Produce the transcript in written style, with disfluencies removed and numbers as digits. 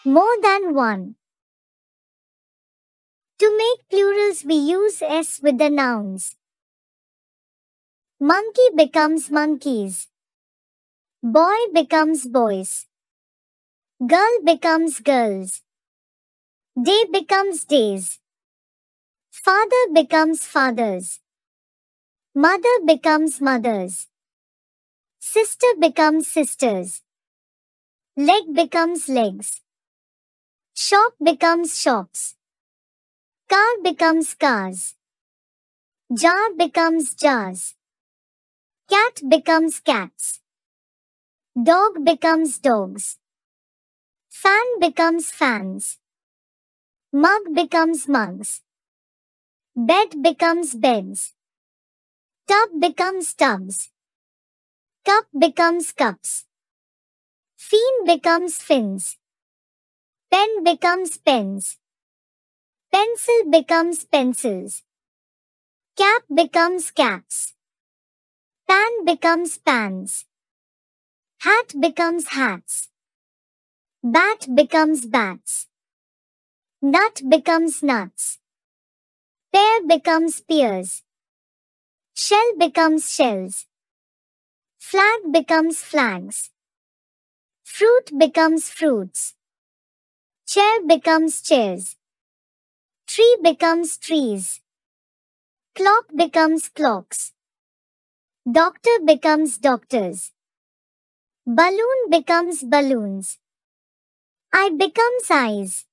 More than one. To make plurals we use s with the nouns. Monkey becomes monkeys. Boy becomes boys. Girl becomes girls. Day becomes days. Father becomes fathers. Mother becomes mothers. Sister becomes sisters. Leg becomes legs. Shop becomes shops. Car becomes cars. Jar becomes jars. Cat becomes cats. Dog becomes dogs. Fan becomes fans. Mug becomes mugs. Bed becomes beds. Tub becomes tubs. Cup becomes cups. Fin becomes fins. Pen becomes pens. Pencil becomes pencils. Cap becomes caps. Pan becomes pans. Hat becomes hats. Bat becomes bats. Nut becomes nuts. Pear becomes pears. Shell becomes shells. Flag becomes flags. Fruit becomes fruits. Chair becomes chairs. Tree becomes trees. Clock becomes clocks. Doctor becomes doctors. Balloon becomes balloons. Eye becomes eyes.